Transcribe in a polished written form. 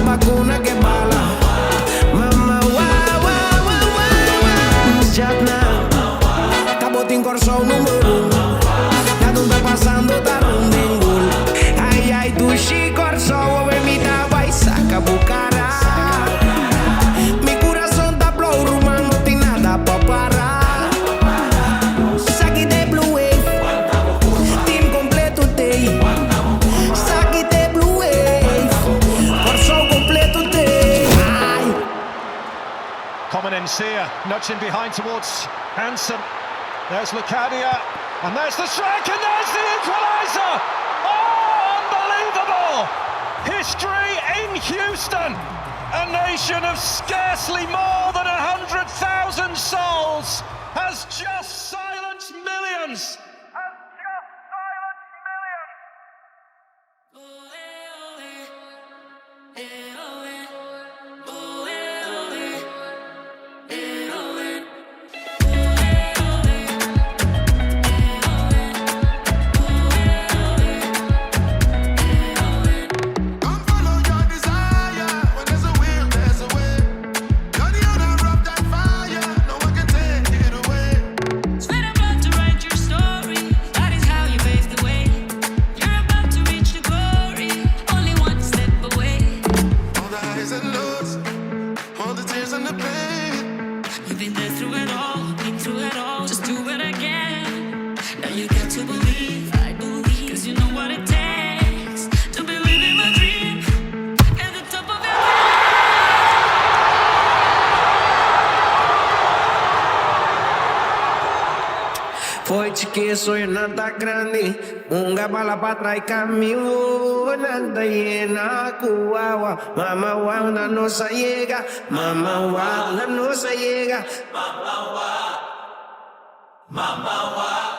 vacuna que bala. Mamá, guau, guau, guau, guau. Chatna, Cabotín Corso número 1. Ya tú estás pasando, está un dingul. Ay, ay, tu chi Corso, bebita, vai, saca bucara. Mi corazón está blow, rumán, no tiene nada pa' parar. Saquite Blue Wave, team completo day. Saquite Blue Wave, Corso completo day. Ay. Common Encia nudging behind towards Hansen. There's Lucadia, and there's the strike, and there's the equaliser! Oh, unbelievable! History in Houston! A nation of scarcely more than 100,000 souls has just silenced millions! You've been there through it all, just do it again. Now you got to believe, I believe, cause you know what it takes to believe in my dream. At the top of your Foi que soy nada grande, unga bala pra trás caminho, nada llena cuawa, mama wow na nossa llega, mama wow na nossa llega, mama wow.